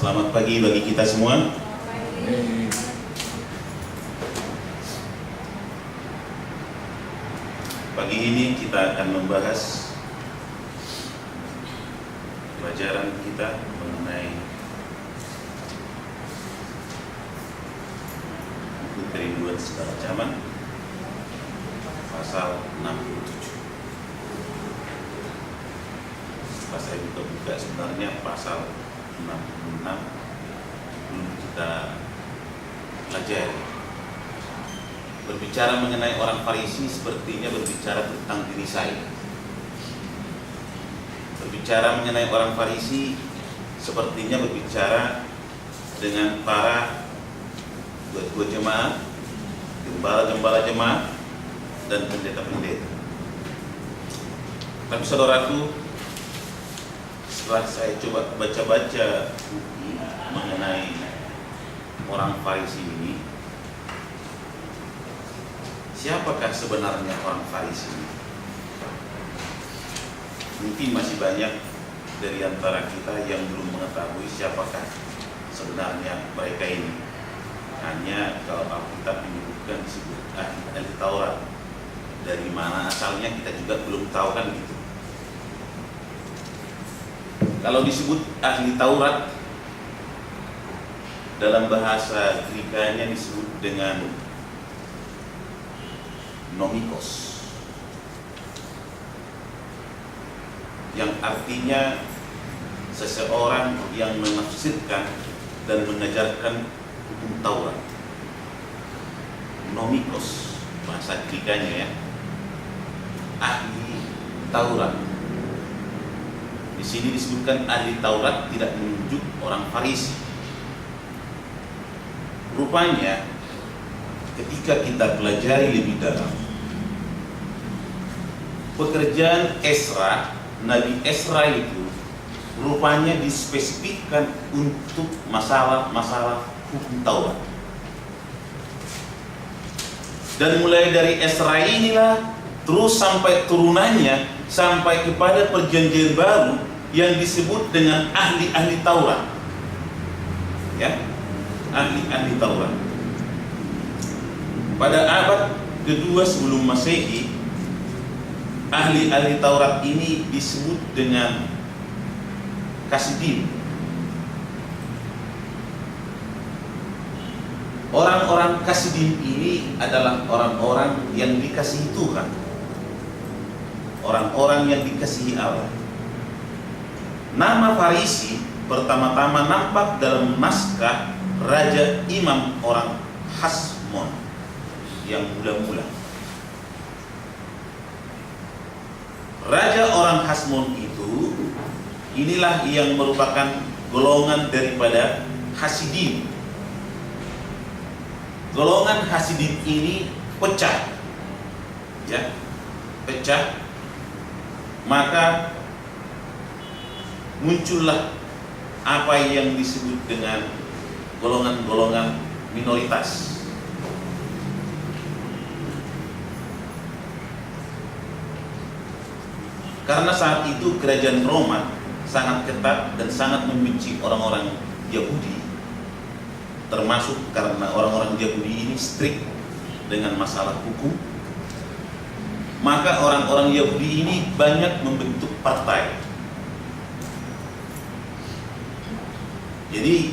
Selamat pagi bagi kita semua. Pagi ini kita akan membahas pelajaran kita mengenai buku Kerinduan Segala Zaman, pasal 67. Setelah saya buka sebenarnya pasal 66 belum kita pelajari. Berbicara mengenai orang Farisi sepertinya berbicara tentang diri saya. Berbicara mengenai orang Farisi sepertinya berbicara dengan para ketua jemaat, gembala-gembala jemaat, dan pendeta-pendeta. Tapi saudaraku, setelah saya coba baca-baca buku mengenai orang Farisi ini, siapakah sebenarnya orang Farisi ini? Mungkin masih banyak dari antara kita yang belum mengetahui siapakah sebenarnya mereka ini. Hanya kalau Alkitab menyebutkan disebut ahli Taurat, dari mana asalnya kita juga belum tahu kan gitu. Kalau disebut ahli Taurat, dalam bahasa Grekanya disebut dengan nomikos, yang artinya seseorang yang menafsirkan dan mengajarkan hukum Taurat. Nomikos bahasa Grekanya ya, ahli Taurat. Di sini disebutkan ahli Taurat tidak menunjuk orang Farisi. Rupanya ketika kita pelajari lebih dalam, pekerjaan Esra, Nabi Esra itu rupanya dispesifikkan untuk masalah-masalah hukum Taurat. Dan mulai dari Esra inilah terus sampai turunannya, sampai kepada perjanjian baru yang disebut dengan ahli-ahli Taurat. Ya, ahli-ahli Taurat. Pada abad kedua sebelum Masehi, ahli-ahli Taurat ini disebut dengan Kasidim. Orang-orang Kasidim ini adalah orang-orang yang dikasihi Tuhan, orang-orang yang dikasihi Allah. Nama Farisi pertama-tama nampak dalam naskah Raja Imam orang Hasmon yang mula-mula. Raja orang Hasmon itu, inilah yang merupakan golongan daripada Hasidim. Golongan Hasidim ini pecah, ya, pecah. Maka muncullah apa yang disebut dengan golongan-golongan minoritas. Karena saat itu kerajaan Roma sangat ketat dan sangat membenci orang-orang Yahudi, termasuk karena orang-orang Yahudi ini strict dengan masalah hukum. Maka orang-orang Yahudi ini banyak membentuk partai. Jadi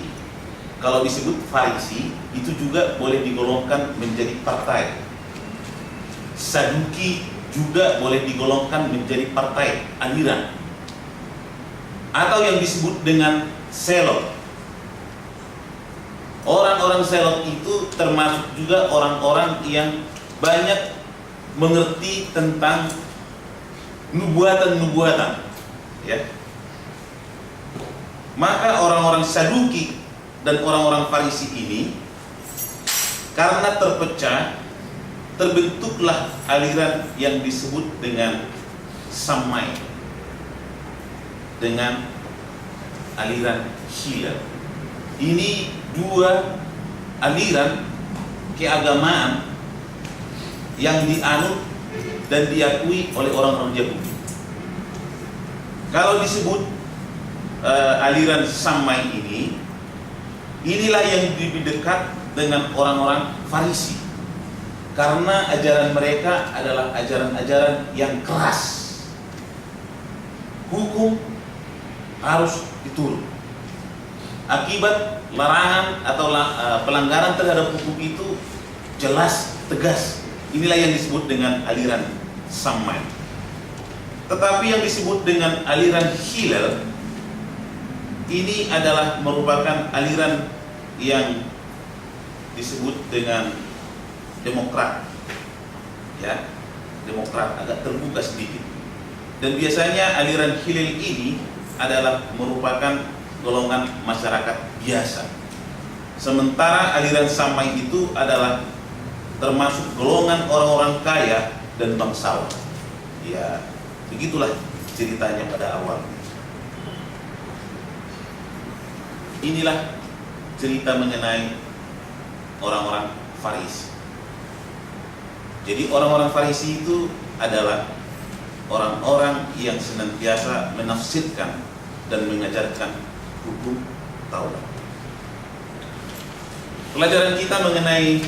kalau disebut Farisi itu juga boleh digolongkan menjadi partai. Saduki juga boleh digolongkan menjadi partai aliran, atau yang disebut dengan Selot. Orang-orang Selot itu termasuk juga orang-orang yang banyak mengerti tentang nubuatan-nubuatan, ya. Maka orang-orang Saduki dan orang-orang Farisi ini karena terpecah, terbentuklah aliran yang disebut dengan Samai, dengan aliran Hillel. Ini dua aliran keagamaan yang dianut dan diakui oleh orang-orang Yahudi. Kalau disebut aliran Samai ini, Inilah yang lebih dekat dengan orang-orang Farisi, karena ajaran mereka adalah ajaran-ajaran yang keras. Hukum harus diturut. Akibat larangan atau pelanggaran terhadap hukum itu jelas, tegas. Inilah yang disebut dengan aliran Shammai. Tetapi yang disebut dengan aliran Hillel ini adalah merupakan aliran yang disebut dengan Demokrat, ya, Demokrat, agak terbuka sedikit. Dan biasanya aliran Hillel ini adalah merupakan golongan masyarakat biasa. Sementara aliran Shammai itu adalah termasuk golongan orang-orang kaya dan bangsawan. Ya, begitulah ceritanya pada awalnya. Inilah cerita mengenai orang-orang Farisi. Jadi orang-orang Farisi itu adalah orang-orang yang senantiasa menafsirkan dan mengajarkan hukum Taurat. Pelajaran kita mengenai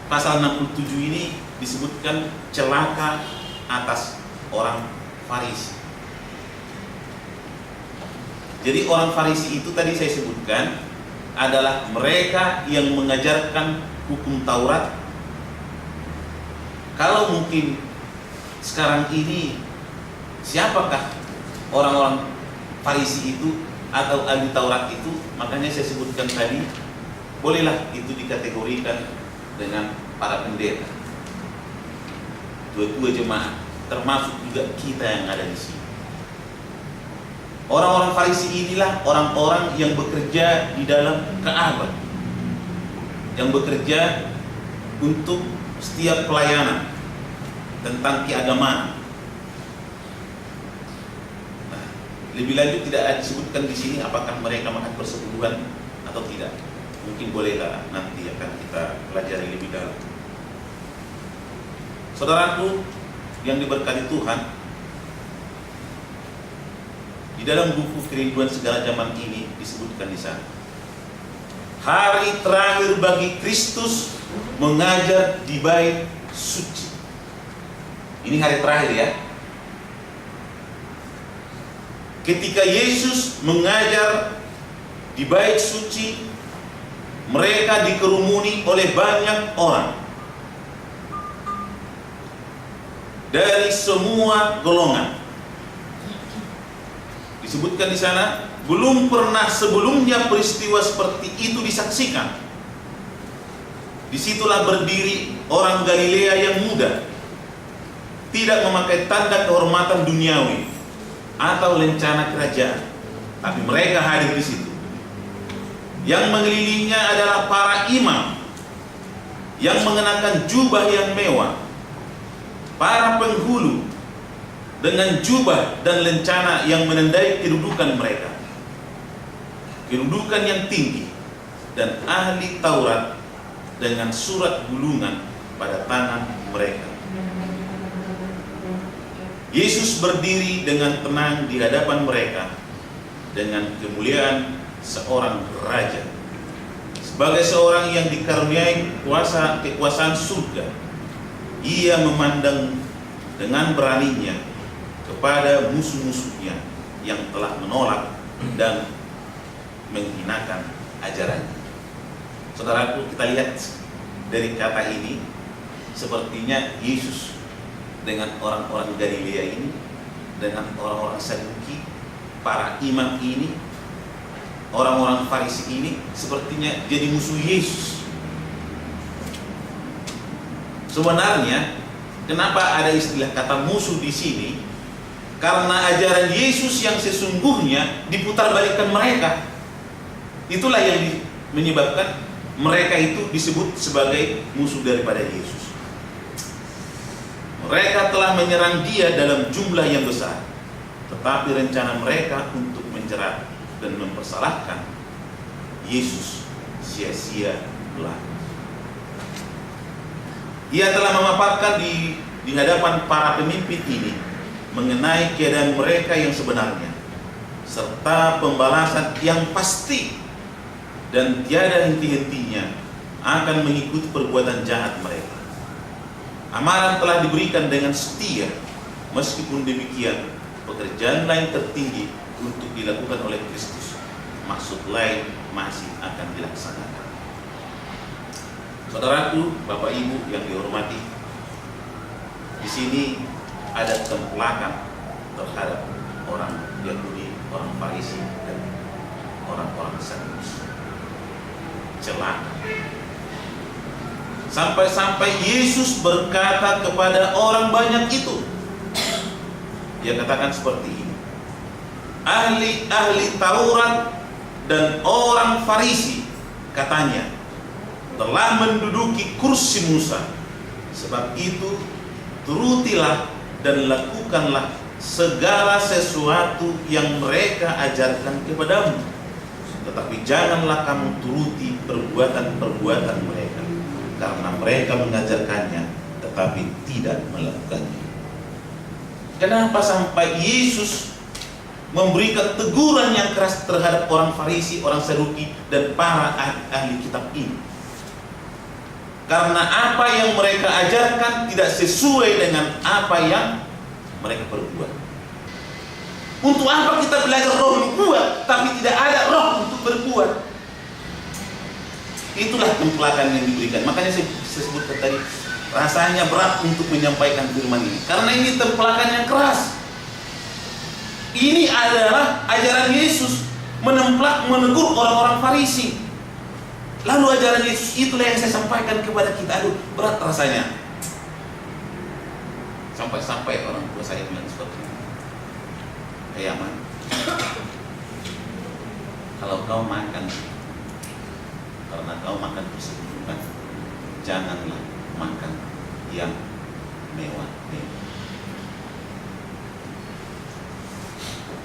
pasal 67 ini disebutkan celaka atas orang Farisi. Jadi orang Farisi itu tadi saya sebutkan adalah mereka yang mengajarkan hukum Taurat. Kalau mungkin sekarang ini siapakah orang-orang Farisi itu atau ahli Taurat itu? Makanya saya sebutkan tadi, bolehlah itu dikategorikan dengan para pendeta, tua-tua jemaat, termasuk juga kita yang ada di sini. Orang-orang Farisi inilah orang-orang yang bekerja di dalam Ka'bah, yang bekerja untuk setiap pelayanan tentang keagamaan. Nah, lebih lanjut tidak disebutkan di sini apakah mereka makan persepuluhan atau tidak. Mungkin bolehlah nanti akan kita pelajari lebih dalam. Saudaraku yang diberkati Tuhan, di dalam buku Kerinduan Segala Zaman ini disebutkan di sana, hari terakhir bagi Kristus mengajar di bait suci. Ini hari terakhir ya. Ketika Yesus mengajar di bait suci, mereka dikerumuni oleh banyak orang dari semua golongan. Disebutkan di sana, belum pernah sebelumnya peristiwa seperti itu disaksikan. Disitulah berdiri orang Galilea yang muda, tidak memakai tanda kehormatan duniawi atau lencana kerajaan, tapi mereka hadir di situ. Yang mengelilinginya adalah para imam yang mengenakan jubah yang mewah, para penghulu dengan jubah dan lencana yang menandai kedudukan mereka, kedudukan yang tinggi, dan ahli Taurat dengan surat gulungan pada tangan mereka. Yesus berdiri dengan tenang di hadapan mereka dengan kemuliaan seorang raja. Sebagai seorang yang dikaruniai kekuasaan surga, ia memandang dengan beraninya kepada musuh-musuhnya yang telah menolak dan menghinakan ajarannya. Saudaraku, kita lihat dari kata ini, sepertinya Yesus dengan orang-orang Galilea ini, dengan orang-orang Saduki, para imam ini, orang-orang Farisi ini, sepertinya jadi musuh Yesus. Sebenarnya, kenapa ada istilah kata musuh di sini? Karena ajaran Yesus yang sesungguhnya diputarbalikkan mereka. Itulah yang menyebabkan mereka itu disebut sebagai musuh daripada Yesus. Mereka telah menyerang dia dalam jumlah yang besar, tetapi rencana mereka untuk menjerat dan mempersalahkan Yesus sia-sia belaka. Ia telah memaparkan di hadapan para pemimpin ini mengenai keadaan mereka yang sebenarnya, serta pembalasan yang pasti dan tiada henti-hentinya akan mengikuti perbuatan jahat mereka. Amaran telah diberikan dengan setia, meskipun demikian pekerjaan lain tertinggi untuk dilakukan oleh Kristus, maksud lain masih akan dilaksanakan. Saudaraku, Bapak Ibu yang dihormati, di sini ada templakan terhadap orang Yahudi, orang Farisi, dan orang-orang Saduki. Celaka. Sampai-sampai Yesus berkata kepada orang banyak itu, Dia katakan seperti ini: ahli-ahli Taurat dan orang Farisi, katanya, telah menduduki kursi Musa. Sebab itu turutilah dan lakukanlah segala sesuatu yang mereka ajarkan kepadamu, tetapi janganlah kamu turuti perbuatan-perbuatan mereka, karena mereka mengajarkannya tetapi tidak melakukannya. Kenapa sampai Yesus memberikan teguran yang keras terhadap orang Farisi, orang Saduki, dan para ahli kitab ini? Karena apa yang mereka ajarkan tidak sesuai dengan apa yang mereka perbuat. Untuk apa kita belajar roh membuat, tapi tidak ada roh untuk berbuat? Itulah templakan yang diberikan. Makanya saya sebutkan tadi, rasanya berat untuk menyampaikan firman ini, karena ini templakan yang keras. Ini adalah ajaran Yesus menegur orang-orang Farisi. Lalu ajaran Yesus itulah yang saya sampaikan kepada kita. Aduh, berat rasanya. Sampai-sampai orang tua saya bilang seperti ini, Yaman, kalau kau makan, karena kau makan persekutuan, janganlah makan yang mewah-mewah.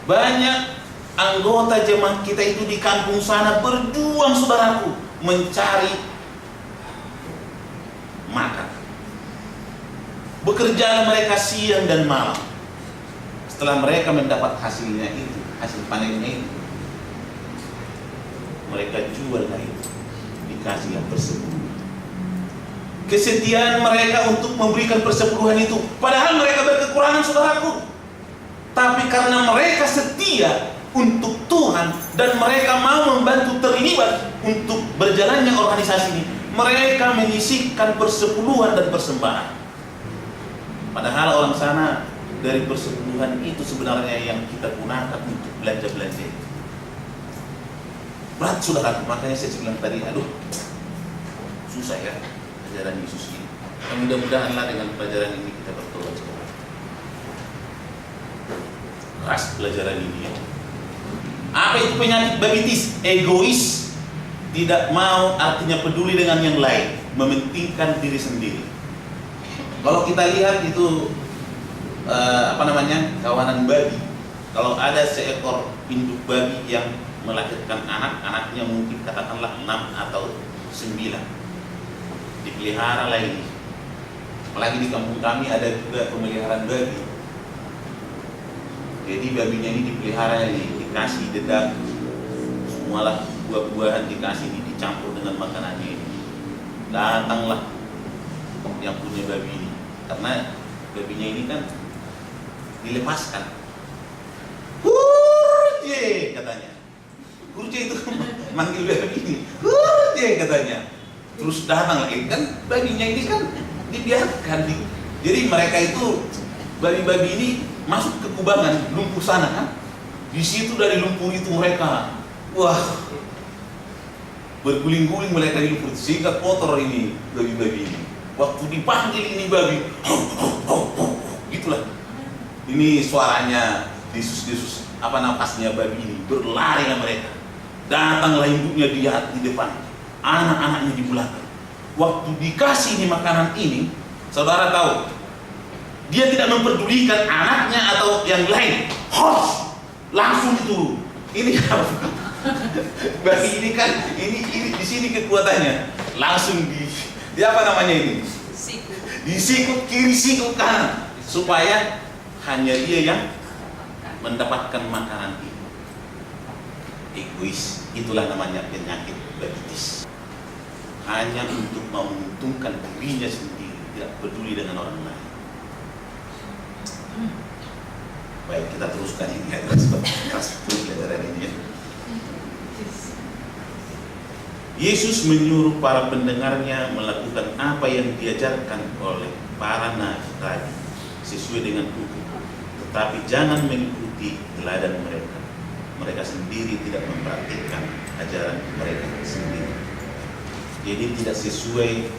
Banyak anggota jemaat kita itu di kampung sana berjuang, saudaraku, mencari makan. Bekerja mereka siang dan malam. Setelah mereka mendapat hasilnya itu, hasil panennya itu, mereka juallah itu, dikasih yang persepuluhan. Kesetiaan mereka untuk memberikan persepuluhan itu, padahal mereka berkekurangan, saudaraku. Tapi karena mereka setia untuk Tuhan dan mereka mau membantu terlibat untuk berjalannya organisasi ini, mereka menyisihkan persepuluhan dan persembahan. Padahal orang sana dari persepuluhan itu sebenarnya yang kita gunakan untuk belanja-belanja itu. Berat, saudara. Makanya saya bilang tadi, aduh, susah ya ajaran Yesus ini. Mudah-mudahanlah dengan pelajaran ini kita bertobat. Keras pelajaran ini ya. Apa itu penyakit babitis? Egois, tidak mau, artinya peduli dengan yang lain, mementingkan diri sendiri. Kalau kita lihat itu kawanan babi. Kalau ada seekor induk babi yang melahirkan anak-anaknya mungkin katakanlah 6 atau 9, dipelihara lagi. Apalagi di kampung kami ada juga pemeliharaan babi. Jadi babinya ini dipelihara, dikasih dedak, semualah buah-buahan dikasih, dicampur dengan makanannya ini. Datanglah yang punya babi ini, karena babinya ini kan dilepaskan. Hurje katanya. Hurje itu manggil babi ini. Hurje katanya. Terus datang lagi, kan babinya ini kan dibiarkan. Jadi mereka itu, babi-babi ini masuk ke kubangan lumpur sana kan. Di situ dari lumpur itu mereka, wah, berguling-guling mereka di lumpur, sehingga kotor ini babi-babi ini. Waktu dipanggil ini babi, gitulah. Ini suaranya, desus-desus napasnya babi ini, berlarilah mereka. Datanglah induknya di depan, anak-anaknya di belakang. Waktu dikasih ini makanan ini, saudara tahu, dia tidak memperdulikan anaknya atau yang lain. Langsung itu. Ini apa? Babi ini kan, ini di sini kekuatannya. Langsung di apa namanya ini? Disikut kiri, sikut kanan, supaya hanya dia yang mendapatkan makanan ini. egois. Itulah namanya penyakit diabetes. Hanya untuk menguntungkan dirinya sendiri, tidak peduli dengan orang lain. Baik, kita teruskan ini adalah seperti pelajaran ini. Yesus menyuruh para pendengarnya melakukan apa yang diajarkan oleh para nabi tadi sesuai dengan hukum, tetapi jangan mengikuti teladan mereka. Mereka sendiri tidak mempraktikkan ajaran mereka sendiri. Jadi tidak sesuai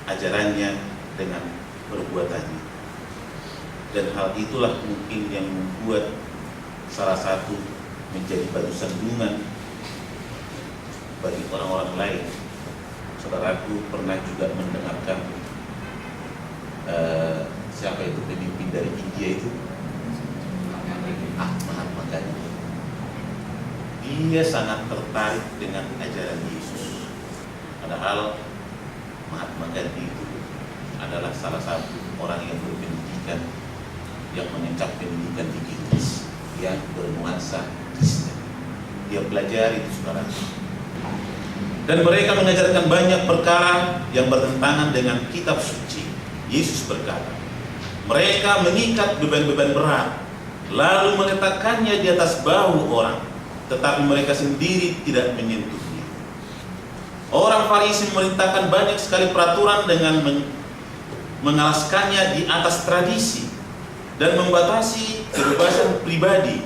ajarannya dengan perbuatannya. Dan hal itulah mungkin yang membuat salah satu menjadi batu sandungan bagi orang-orang lain. Saudaraku pernah juga mendengarkan siapa itu pemimpin dari India itu? Mahatma Gandhi. Dia sangat tertarik dengan ajaran Yesus. Padahal Mahatma Gandhi itu adalah salah satu orang yang berpendidikan, yang mengencap pendidikan di Inggris, yang bernuansa Kristen. Dia pelajari itu, saudara. Dan mereka mengajarkan banyak perkara yang bertentangan dengan kitab suci. Yesus berkata, mereka mengikat beban-beban berat, lalu meletakkannya di atas bahu orang, tetapi mereka sendiri tidak menyentuhnya. Orang Farisi memerintahkan banyak sekali peraturan dengan mengalaskannya di atas tradisi dan membatasi kebebasan pribadi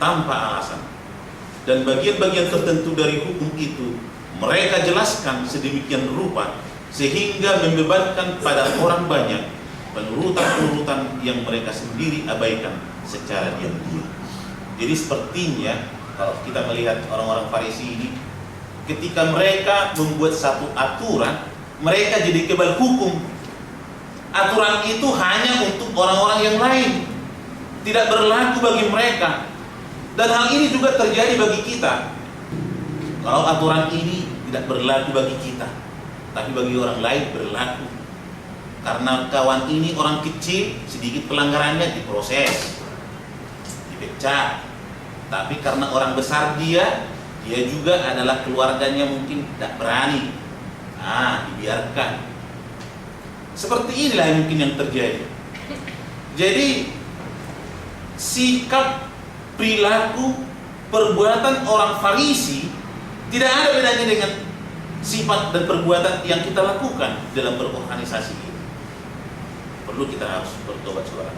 tanpa alasan. Dan bagian-bagian tertentu dari hukum itu mereka jelaskan sedemikian rupa sehingga membebankan pada orang banyak penurutan-penurutan yang mereka sendiri abaikan secara diam-diam. Jadi sepertinya kalau kita melihat orang-orang Farisi ini, ketika mereka membuat satu aturan, mereka jadi kebal hukum. Aturan itu hanya untuk orang-orang yang lain, tidak berlaku bagi mereka. Dan hal ini juga terjadi bagi kita. Kalau aturan ini tidak berlaku bagi kita, tapi bagi orang lain berlaku. Karena kawan ini orang kecil, sedikit pelanggarannya diproses, dipecat. Tapi karena orang besar dia juga adalah keluarganya mungkin tidak berani, dibiarkan. Seperti inilah yang mungkin yang terjadi. Jadi sikap, perilaku, perbuatan orang Farisi tidak ada bedanya dengan sifat dan perbuatan yang kita lakukan dalam berorganisasi ini. Perlu kita harus bertobat, saudara.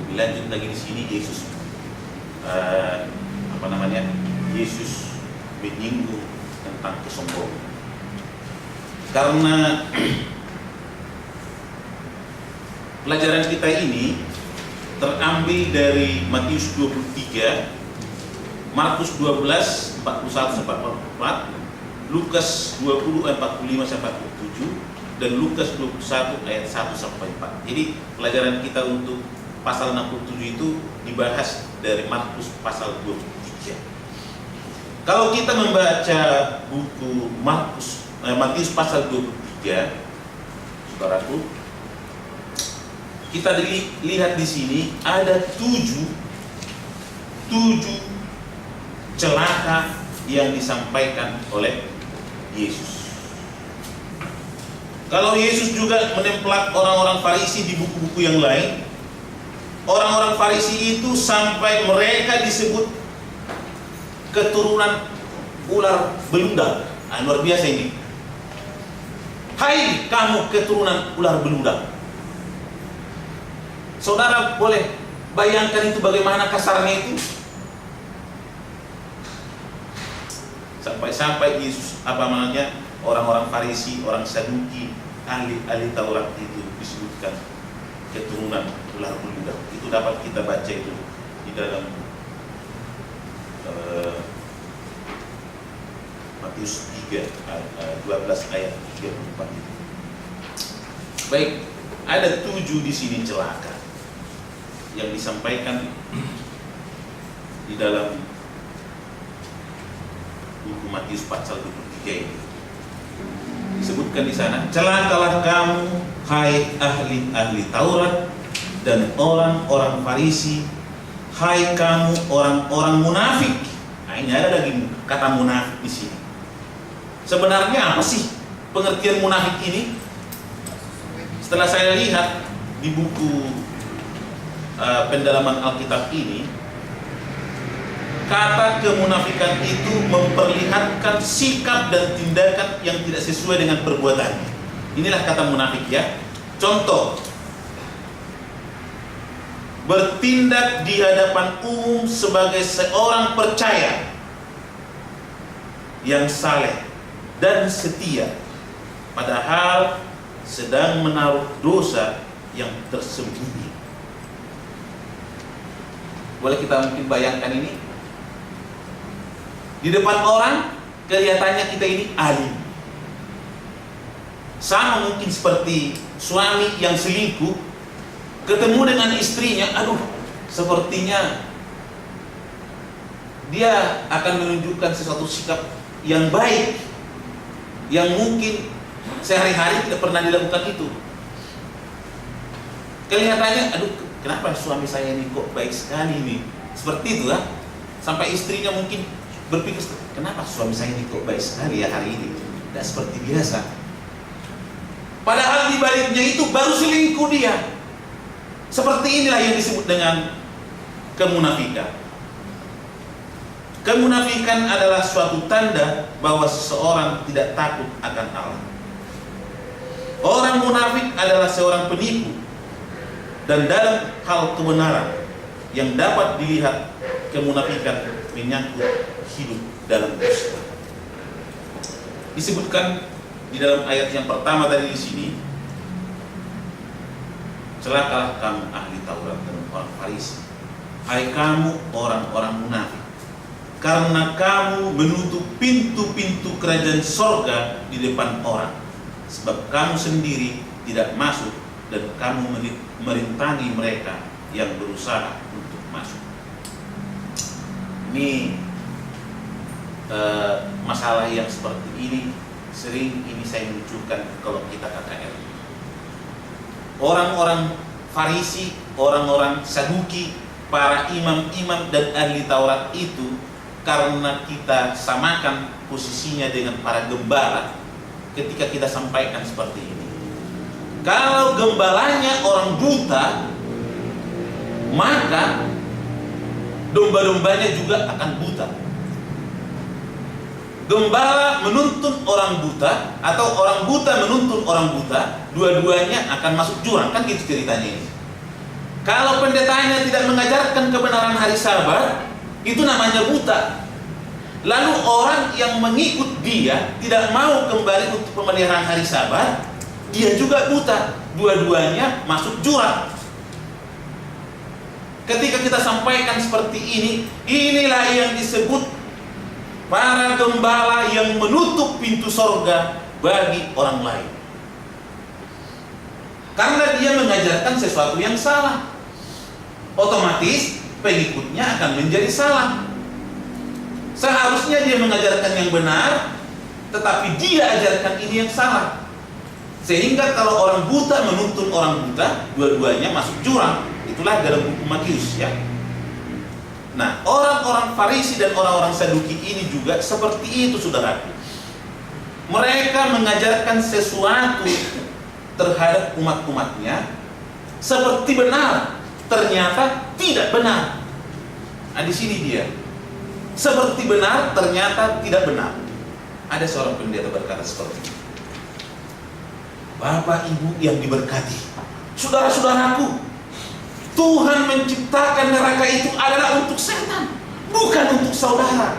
Lebih lanjut lagi di sini Yesus Yesus menyinggung tentang kesombongan. Karena pelajaran kita ini terambil dari Matius 23, Markus 12 41-44, Lukas 20 45-47, dan Lukas 21 ayat 1-4. Jadi pelajaran kita untuk pasal 67 itu dibahas dari Markus pasal 23. Kalau kita membaca buku Matius pasal 23, saudaraku, kita lihat di sini ada tujuh celaka yang disampaikan oleh Yesus. Kalau Yesus juga menemplak orang-orang Farisi di buku-buku yang lain, orang-orang Farisi itu sampai mereka disebut keturunan ular beludak. Luar biasa ini. Hai kamu keturunan ular beludak. Saudara boleh bayangkan itu bagaimana kasarnya itu. Sampai-sampai Yesus orang-orang Farisi, orang Saduki, ahli Taurat itu disebutkan keturunan ular beludak. Itu dapat kita baca itu di dalam Matius 3 12 ayat 34 itu. Baik, ada 7 di sini celaka yang disampaikan di dalam buku Matius pasal 23 ini. Disebutkan di sana, celakalah kamu hai ahli-ahli Taurat dan orang-orang Farisi, hai kamu orang-orang munafik. Nah, ini ada lagi kata munafik di sini. Sebenarnya apa sih pengertian munafik ini? Setelah saya lihat di buku pendalaman Alkitab ini, kata kemunafikan itu memperlihatkan sikap dan tindakan yang tidak sesuai dengan perbuatannya. Inilah kata munafik ya. Contoh, bertindak di hadapan umum sebagai seorang percaya yang saleh dan setia, padahal sedang menaruh dosa yang tersembunyi. Boleh kita mungkin bayangkan ini? Di depan orang kelihatannya kita ini alim. Sama mungkin seperti suami yang selingkuh, ketemu dengan istrinya, aduh, sepertinya dia akan menunjukkan sesuatu sikap yang baik, yang mungkin sehari-hari tidak pernah dilakukan itu. Kelihatannya, aduh, kenapa suami saya ini kok baik sekali nih? Seperti itu lah. Sampai istrinya mungkin berpikir, kenapa suami saya ini kok baik sekali ya hari ini? Tidak seperti biasa. Padahal di baliknya itu baru selingkuh dia. Seperti inilah yang disebut dengan kemunafikan. Kemunafikan adalah suatu tanda bahwa seseorang tidak takut akan Allah. Orang munafik adalah seorang penipu, dan dalam hal kebenaran yang dapat dilihat, kemunafikan menyangkut hidup dalam dosa. Disebutkan di dalam ayat yang pertama tadi di sini, celakalah kamu ahli Taurat dan orang Farisi, hai kamu orang-orang munafik, karena kamu menutup pintu-pintu kerajaan sorga di depan orang, sebab kamu sendiri tidak masuk dan kamu merintangi mereka yang berusaha untuk masuk. Ini masalah yang seperti ini sering ini saya munculkan kalau kita KKR. Orang-orang Farisi, orang-orang Saduki, para imam-imam dan ahli Taurat itu, karena kita samakan posisinya dengan para gembala ketika kita sampaikan seperti ini. Kalau gembalanya orang buta, maka domba-dombanya juga akan buta. Gembala menuntun orang buta atau orang buta menuntun orang buta, dua-duanya akan masuk jurang, kan gitu ceritanya ini. Kalau pendetanya tidak mengajarkan kebenaran hari Sabat, itu namanya buta. Lalu orang yang mengikut dia tidak mau kembali untuk pemeliharaan hari Sabat, dia juga buta. Dua-duanya masuk jurang. Ketika kita sampaikan seperti ini, inilah yang disebut para gembala yang menutup pintu sorga bagi orang lain. Karena dia mengajarkan sesuatu yang salah, otomatis pengikutnya akan menjadi salah. Seharusnya dia mengajarkan yang benar, tetapi dia ajarkan ini yang salah. Sehingga kalau orang buta menuntun orang buta, dua-duanya masuk jurang. Itulah dalam buku Matius ya. Nah, orang-orang Farisi dan orang-orang Saduki ini juga seperti itu, saudaraku. Mereka mengajarkan sesuatu terhadap umat-umatnya seperti benar, ternyata tidak benar. Nah, di sini dia. Seperti benar, ternyata tidak benar. Ada seorang pendeta berkata seperti ini. Bapak Ibu yang diberkati, saudara-saudaraku, Tuhan menciptakan neraka itu adalah untuk setan, bukan untuk saudara.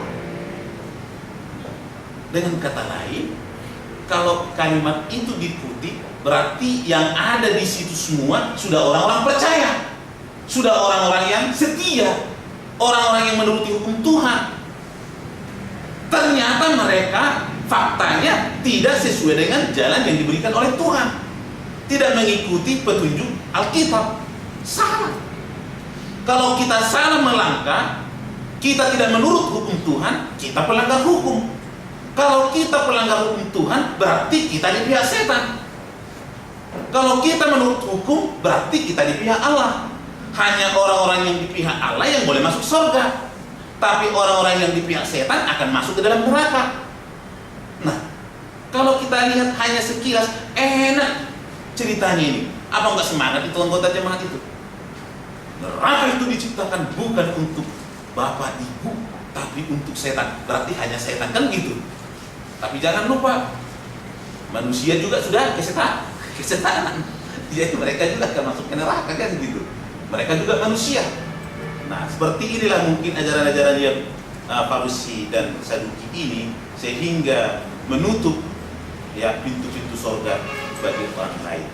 Dengan kata lain, kalau kalimat itu dikutip, berarti yang ada di situ semua sudah orang-orang percaya, sudah orang-orang yang setia, orang-orang yang menuruti hukum Tuhan. Ternyata mereka faktanya tidak sesuai dengan jalan yang diberikan oleh Tuhan, tidak mengikuti petunjuk Alkitab. Salah. Kalau kita salah melangkah, kita tidak menurut hukum Tuhan, kita pelanggar hukum. Kalau kita pelanggar hukum Tuhan, berarti kita di pihak setan. Kalau kita menurut hukum, berarti kita di pihak Allah. hanya orang-orang yang di pihak Allah yang boleh masuk surga, tapi orang-orang yang di pihak setan akan masuk ke dalam neraka. Nah, kalau kita lihat hanya sekilas, enak ceritanya ini. Apa enggak semangat itu anggota jemaat itu? Neraka itu diciptakan bukan untuk bapak ibu, tapi untuk setan. Berarti hanya setan, kan gitu. Tapi jangan lupa, manusia juga sudah kesetanan. Jadi mereka juga akan masuk ke neraka, kan gitu. Mereka juga manusia. Nah, seperti inilah mungkin ajaran-ajaran yang Farusi dan Saduki ini, sehingga menutup ya pintu-pintu surga bagi orang lain.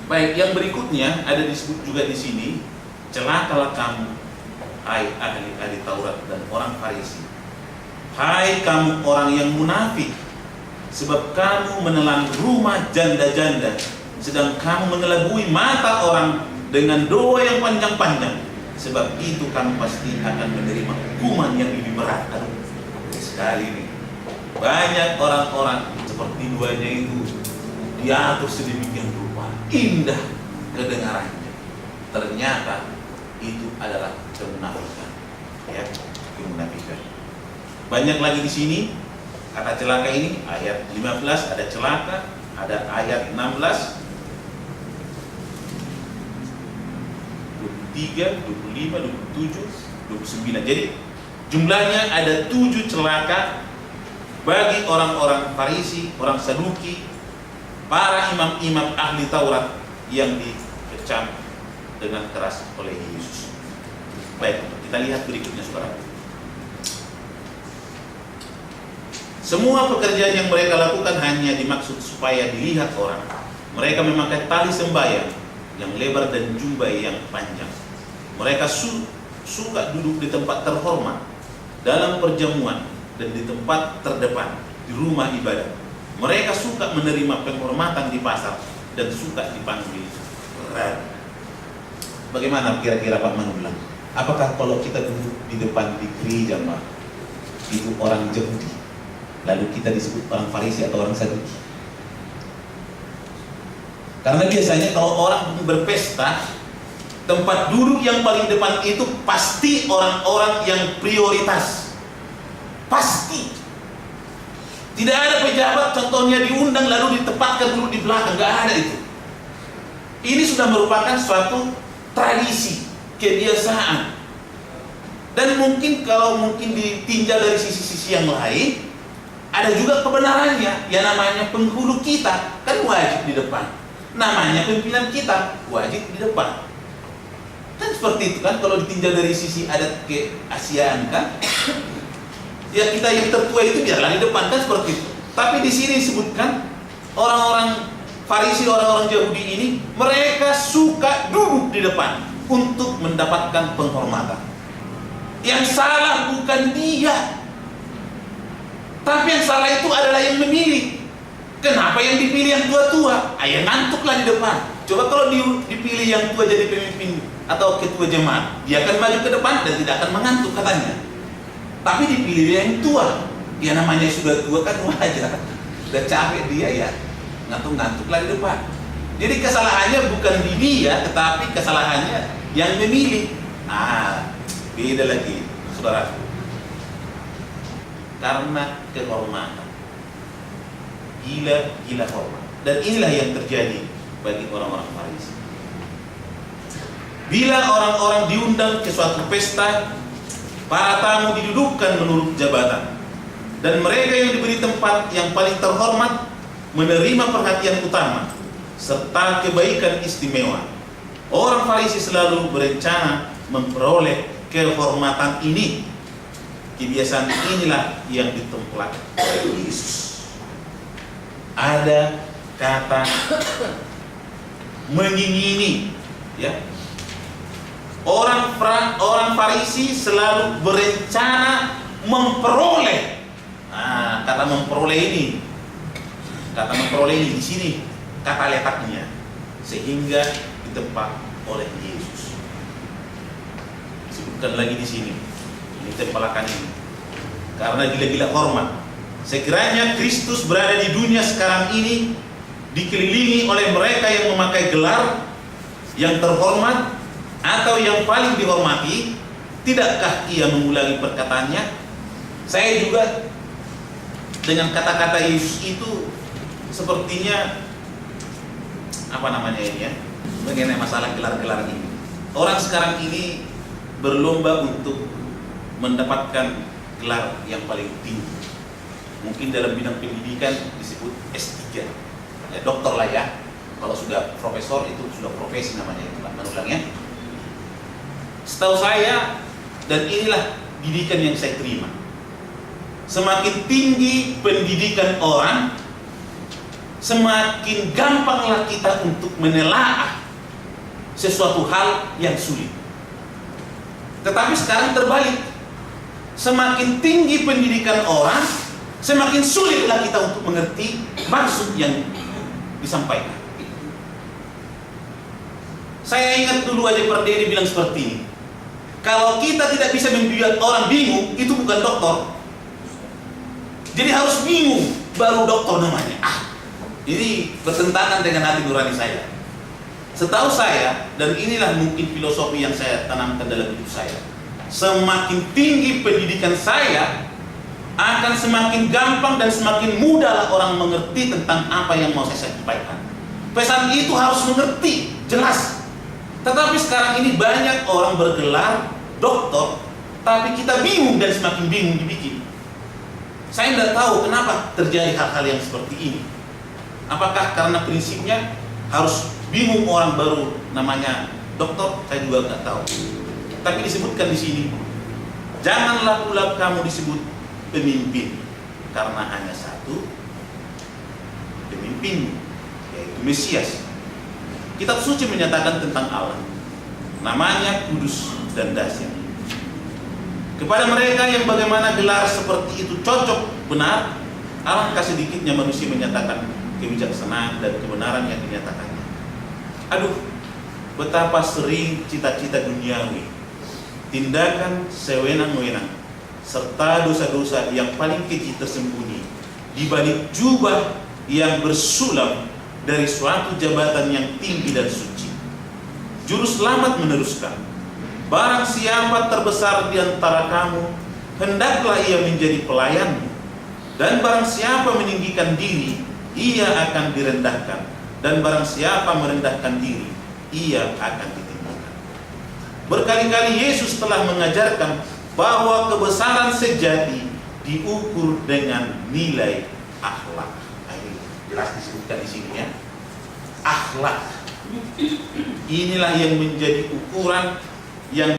Baik, yang berikutnya ada disebut juga di sini, celakalah kamu, hai ahli Taurat dan orang Farisi. Hai kamu orang yang munafik, sebab kamu menelan rumah janda-janda, sedang kamu mengelabui mata orang dengan doa yang panjang-panjang. Sebab itu kamu pasti akan menerima hukuman yang lebih berat. Sekali ini banyak orang-orang seperti duanya itu diatur sedemikian rupa, indah kedengarannya, ternyata itu adalah kemunafikan, ya, kemunafikan. Banyak lagi di sini kata celaka ini, ayat 15 ada celaka, ada ayat 16, 23, 25, 27, 29. Jadi jumlahnya ada 7 celaka bagi orang-orang Farisi, orang Saduki, para imam-imam ahli Taurat yang dikecam dengan keras oleh Yesus. Baik, kita lihat berikutnya, saudara. Semua pekerjaan yang mereka lakukan hanya dimaksud supaya dilihat orang. Mereka memakai tali sembahyang yang lebar dan jubah yang panjang. Mereka suka duduk di tempat terhormat, dalam perjamuan, dan di tempat terdepan, di rumah ibadah. Mereka suka menerima penghormatan di pasar dan suka dipanggil rabi. Bagaimana kira-kira Pak Manu bilang? Apakah kalau kita duduk di depan di gereja, itu orang Yahudi, lalu kita disebut orang Farisi atau orang Saduki? Karena biasanya kalau orang berpesta, tempat duduk yang paling depan itu pasti orang-orang yang prioritas. Pasti. Tidak ada pejabat contohnya diundang lalu ditempatkan duduk di belakang, nggak ada itu. Ini sudah merupakan suatu tradisi, kebiasaan. Dan mungkin kalau ditinjau dari sisi-sisi yang lain, ada juga kebenarannya. Ya namanya penghulu kita kan wajib di depan. Namanya pimpinan kita wajib di depan. Kan seperti itu kan, kalau ditinjau dari sisi adat keasiaan kan. Ya kita yang tertua itu biarlah di depan, kan seperti itu. Tapi di sini disebutkan orang-orang Farisi, orang-orang Yahudi ini, mereka suka duduk di depan untuk mendapatkan penghormatan. Yang salah bukan dia, tapi yang salah itu adalah yang memilih. Kenapa yang dipilih yang tua-tua? Yang ngantuklah di depan. Coba kalau dipilih yang tua jadi pemimpin atau ketua jemaat, dia akan maju ke depan dan tidak akan mengantuk katanya. Tapi dipilih yang tua, ya namanya sudah tua kan wajar. Udah capek dia ya, ngantuk-ngantuklah di depan. Jadi kesalahannya bukan di dia, tetapi kesalahannya yang memilih. Beda lagi, saudara. Karena kehormatan, gila hormat. Dan inilah yang terjadi bagi orang-orang Farisi. Bila orang-orang diundang ke suatu pesta, para tamu didudukkan menurut jabatan, dan mereka yang diberi tempat yang paling terhormat menerima perhatian utama serta kebaikan istimewa. Orang Farisi selalu berencana memperoleh kehormatan ini. Kebiasaan inilah yang ditempelak oleh Yesus. Ada kata mengingini, ya. Orang Farisi selalu berencana memperoleh. Kata memperoleh ini di sini kata letaknya, sehingga ditempat oleh Yesus. Disebutkan lagi di sini, ini tempelakan ini, karena gila-gila hormat. Sekiranya Kristus berada di dunia sekarang ini, dikelilingi oleh mereka yang memakai gelar yang terhormat, atau yang paling dihormati, tidakkah ia mengulangi perkataannya? Saya juga dengan kata-kata Yesus itu sepertinya apa namanya ini ya, mengenai masalah gelar-gelar ini. Orang sekarang ini berlomba untuk mendapatkan gelar yang paling tinggi. Mungkin dalam bidang pendidikan disebut S3, ya, doktor lah ya. Kalau sudah profesor itu sudah profesi namanya, itu menulangnya. Setahu saya, dan inilah didikan yang saya terima, semakin tinggi pendidikan orang, semakin gampanglah kita untuk menelaah sesuatu hal yang sulit. Tetapi sekarang terbalik, semakin tinggi pendidikan orang, semakin sulitlah kita untuk mengerti maksud yang disampaikan. Saya ingat dulu aja Perdeni bilang seperti ini, kalau kita tidak bisa membuat orang bingung, itu bukan dokter. Jadi harus bingung baru dokter namanya. Ini bertentangan dengan hati nurani saya. Setahu saya, dan inilah mungkin filosofi yang saya tanamkan dalam hidup saya, semakin tinggi pendidikan saya, akan semakin gampang dan semakin mudahlah orang mengerti tentang apa yang mau saya sampaikan. Pesan itu harus mengerti, jelas. Tetapi sekarang ini banyak orang bergelar doktor, tapi kita bingung dan semakin bingung dibikin. Saya tidak tahu kenapa terjadi hal-hal yang seperti ini. Apakah karena prinsipnya harus bingung orang baru namanya dokter? Saya juga tidak tahu. Tapi disebutkan di sini, janganlah pula kamu disebut pemimpin, karena hanya satu pemimpin, yaitu Mesias. Kitab suci menyatakan tentang Allah, namanya kudus dan dahsyat. Kepada mereka yang bagaimana gelar seperti itu cocok benar, alangkah sedikitnya manusia menyatakan kebijaksanaan dan kebenaran yang dinyatakannya. Aduh, betapa sering cita-cita duniawi, tindakan sewenang-wenang, serta dosa-dosa yang paling keji tersembunyi di balik jubah yang bersulam dari suatu jabatan yang tinggi dan suci. Juru selamat meneruskan, barang siapa terbesar di antara kamu, hendaklah ia menjadi pelayanmu. Dan barang siapa meninggikan diri, ia akan direndahkan. Dan barang siapa merendahkan diri, ia akan ditinggikan. Berkali-kali Yesus telah mengajarkan bahwa kebesaran sejati diukur dengan nilai akhlak. Ini jelas disebutkan di sini ya. Akhlak. Inilah yang menjadi ukuran yang